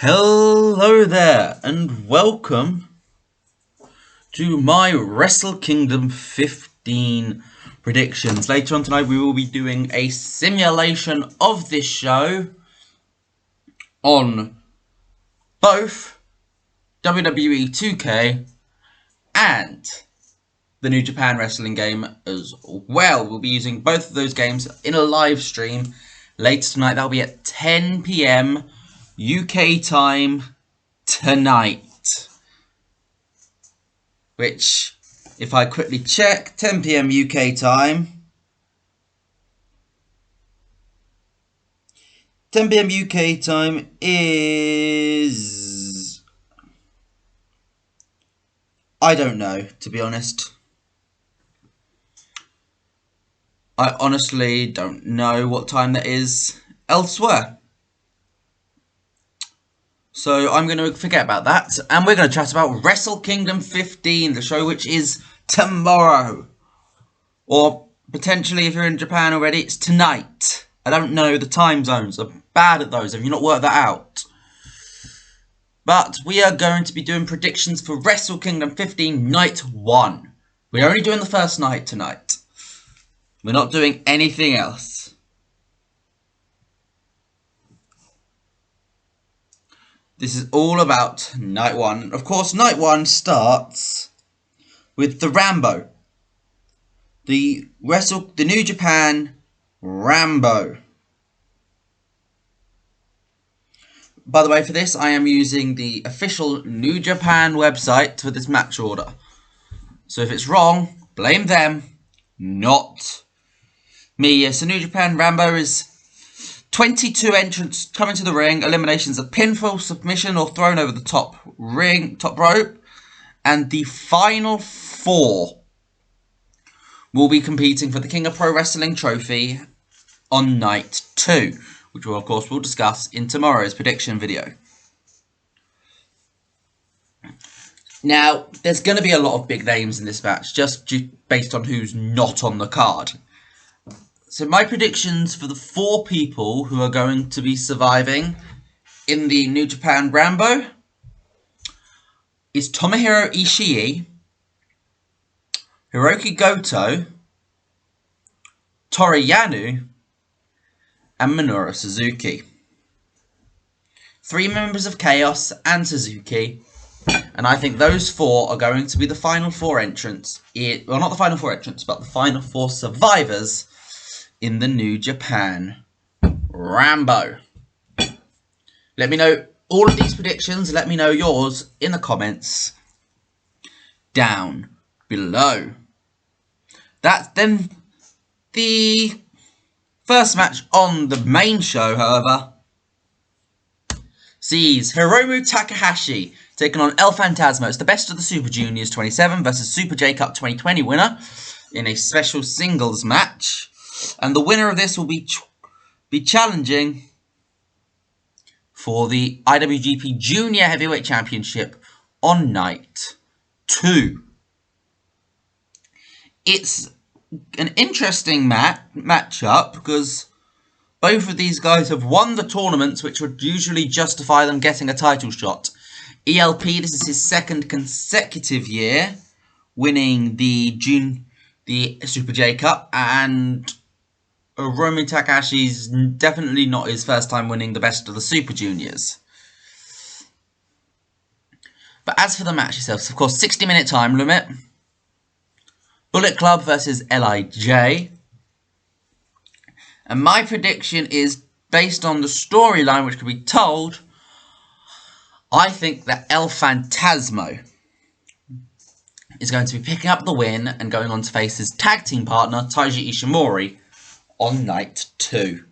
Hello there, and welcome to my Wrestlekingdom 15 predictions. Later on tonight, we will be doing a simulation of this show on both WWE 2K and the New Japan Wrestling game as well. We'll be using both of those games in a live stream later tonight. That'll be at 10 PM UK time tonight, which, if I quickly check, 10 PM UK time, 10 PM UK time is, I don't know, to be honest. I honestly don't know what time that is elsewhere. So I'm going to forget about that, and we're going to chat about Wrestlekingdom 15, the show which is tomorrow. Or potentially, if you're in Japan already, it's tonight. I don't know the time zones. I'm bad at those. Have you not worked that out? But we are going to be doing predictions for Wrestlekingdom 15 Night 1. We're only doing the first night tonight. We're not doing anything else. This is all about Night 1. Of course, Night 1 starts with the Rambo. The New Japan Rambo. By the way, for this, I am using the official New Japan website for this match order. So if it's wrong, blame them, not me. Yes, the New Japan Rambo is 22 entrants coming to the ring. Eliminations of pinfall, submission, or thrown over the top rope. And the final 4 will be competing for the King of Pro Wrestling trophy on night 2, which we'll, of course, we'll discuss in tomorrow's prediction video. Now, there's going to be a lot of big names in this match, just based on who's not on the card. So my predictions for the 4 people who are going to be surviving in the New Japan Rambo is Tomohiro Ishii, Hiroki Goto, Toru Yano, and Minoru Suzuki. 3 members of Chaos and Suzuki, and I think those 4 are going to be the final 4 entrants. Well, not the final 4 entrants, but the final 4 survivors in the New Japan Rambo. Let me know all of these predictions. Let me know yours in the comments down below. Then the first match on the main show, however, sees Hiromu Takahashi taking on El Phantasmo. It's the Best of the Super Juniors 27 versus Super J Cup 2020 winner in a special singles match. And the winner of this will be challenging for the IWGP Junior Heavyweight Championship on night 2. It's an interesting matchup because both of these guys have won the tournaments, which would usually justify them getting a title shot. ELP, this is his 2nd consecutive year winning the Super J Cup, and Hiromu Takahashi's definitely not his first time winning the Best of the Super Juniors. But as for the match itself, of course, 60-minute time limit. Bullet Club versus LIJ. And my prediction is based on the storyline which could be told. I think that El Phantasmo is going to be picking up the win and going on to face his tag team partner, Taiji Ishimori, on night 2.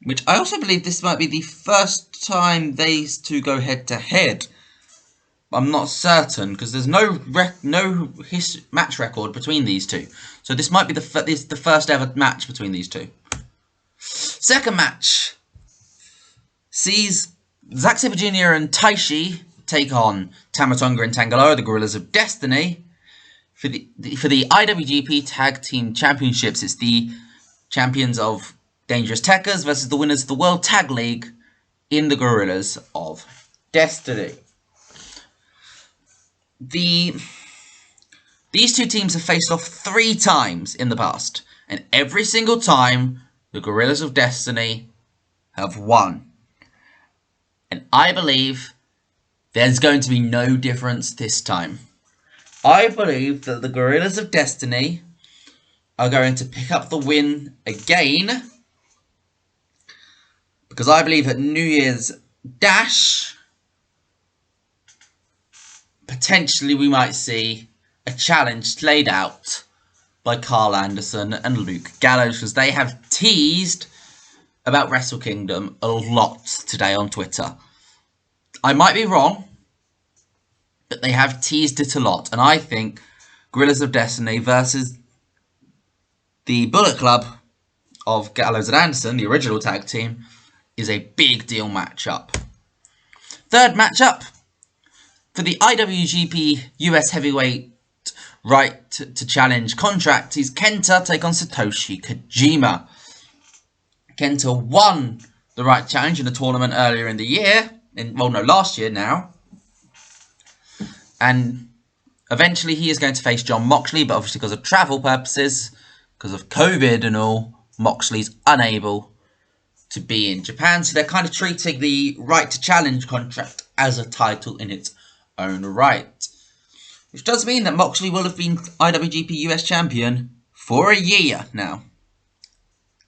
Which I also believe this might be the first time these two go head to head. I'm not certain because there's no match record between these two. So this might be the first ever match between these two. Second match sees Zack Sabre Jr. and Taichi take on Tama, Tonga, and Tanga, the Gorillas of Destiny. For the IWGP Tag Team Championships, it's the champions of Dangerous Tekkers versus the winners of the World Tag League in the Gorillas of Destiny. These two teams have faced off 3 times in the past, and every single time the Gorillas of Destiny have won. And I believe there's going to be no difference this time. I believe that the Gorillas of Destiny are going to pick up the win again, because I believe at New Year's Dash, potentially we might see a challenge laid out by Carl Anderson and Luke Gallows, because they have teased about Wrestlekingdom a lot today on Twitter. I might be wrong, but they have teased it a lot, and I think Gorillas of Destiny versus the Bullet Club of Gallows and Anderson, the original tag team, is a big deal matchup. Third matchup for the IWGP US Heavyweight right to challenge contract is Kenta take on Satoshi Kojima. Kenta won the right challenge in a tournament earlier in the year, last year now. And eventually he is going to face John Moxley, but obviously because of travel purposes, because of COVID and all, Moxley's unable to be in Japan. So they're kind of treating the right to challenge contract as a title in its own right. Which does mean that Moxley will have been IWGP US Champion for a year now.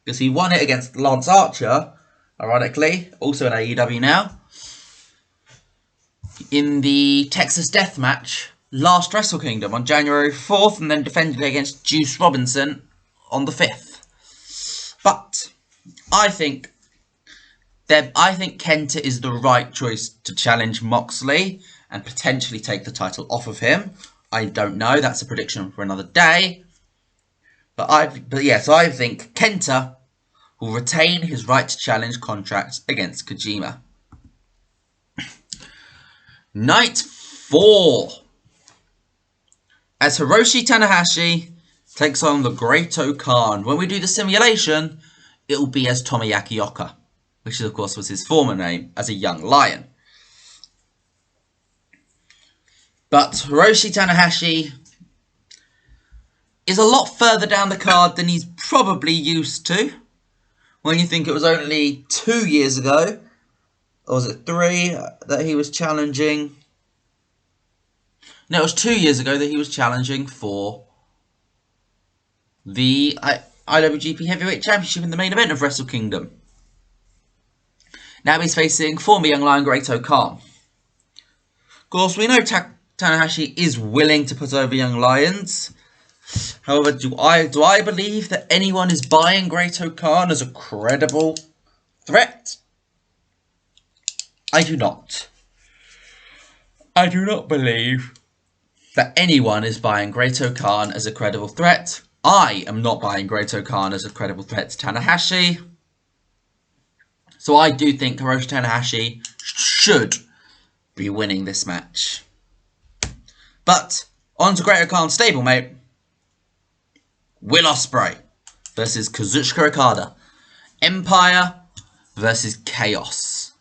Because he won it against Lance Archer, ironically, also in AEW now, in the Texas Death Match last Wrestle Kingdom on January 4th, and then defended against Juice Robinson on the 5th. But I think Kenta is the right choice to challenge Moxley and potentially take the title off of him. I don't know. That's a prediction for another day. So I think Kenta will retain his right to challenge contract against Kojima. Night 4. As Hiroshi Tanahashi takes on the Great Khan. When we do the simulation, it will be as Tomoyaki Oka, which of course was his former name as a young lion. But Hiroshi Tanahashi is a lot further down the card than he's probably used to. When you think it was only 2 years ago, or was it 3, that he was challenging? No, it was 2 years ago that he was challenging for the IWGP Heavyweight Championship in the main event of Wrestle Kingdom. Now he's facing former young lion Great Khan. Of course, we know Tanahashi is willing to put over young lions. However, do I believe that anyone is buying Great Khan as a credible threat? I do not. I do not believe that anyone is buying Great Khan as a credible threat. I am not buying Great Khan as a credible threat to Tanahashi. So I do think Hiroshi Tanahashi should be winning this match. But on to Great Khan's stablemate, Will Ospreay versus Kazuchika Okada. Empire versus Chaos.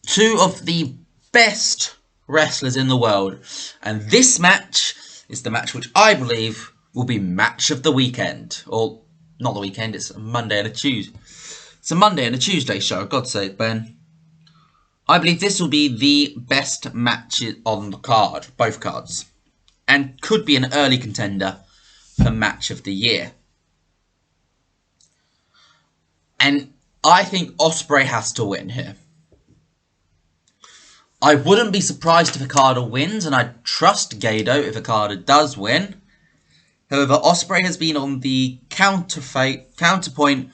Two of the best wrestlers in the world. And this match is the match which I believe will be match of the weekend. Or, not the weekend, it's a Monday and a Tuesday. It's a Monday and a Tuesday show, God's sake, Ben. I believe this will be the best match on the card, both cards. And could be an early contender for match of the year. And I think Ospreay has to win here. I wouldn't be surprised if Okada wins, and I trust Gedo if Okada does win. However, Ospreay has been on the counterpoint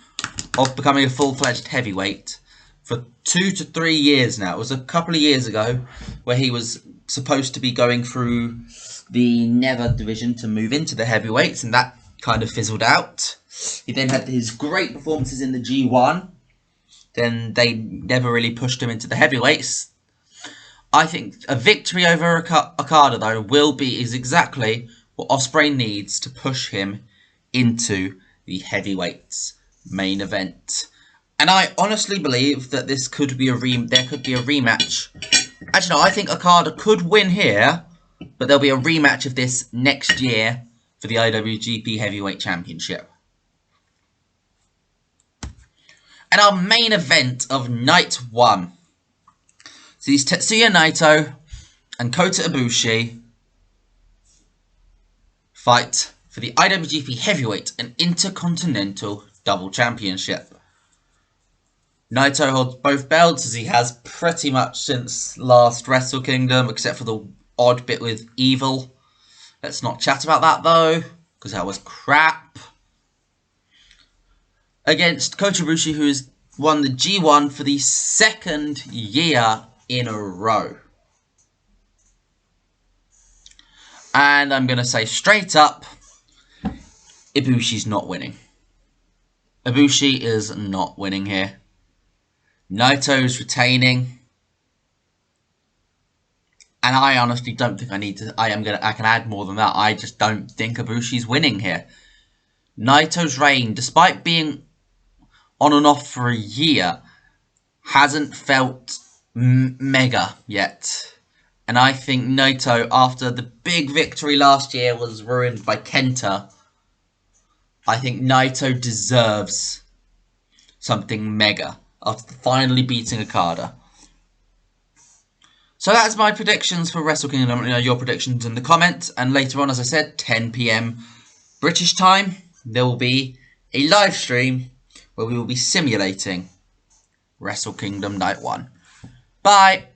of becoming a full-fledged heavyweight for 2 to 3 years now. It was a couple of years ago where he was supposed to be going through the Never division to move into the heavyweights, and that kind of fizzled out. He then had his great performances in the G1. Then they never really pushed him into the heavyweights. I think a victory over Okada, though, is exactly what Ospreay needs to push him into the heavyweights main event. And I honestly believe that this could be there could be a rematch. Actually, no, I think Okada could win here, but there'll be a rematch of this next year for the IWGP Heavyweight Championship. And our main event of night 1 sees Tetsuya Naito and Kota Ibushi fight for the IWGP Heavyweight and Intercontinental Double Championship. Naito holds both belts, as he has pretty much since last Wrestle Kingdom, except for the odd bit with Evil. Let's not chat about that, though, because that was crap. Against Kota Ibushi, who has won the G1 for the 2nd year in a row. And I'm going to say straight up, Ibushi's not winning. Ibushi is not winning here. Naito's retaining. And I honestly don't think I need to... I can add more than that. I just don't think Ibushi's winning here. Naito's reign, despite being on and off for a year, hasn't felt mega yet. And I think Naito, after the big victory last year was ruined by Kenta, I think Naito deserves something mega after finally beating Okada. So that's my predictions for Wrestle Kingdom. Let me know your predictions in the comments. And later on, as I said, 10 PM British time, there will be a live stream where we will be simulating Wrestle Kingdom Night 1. Bye!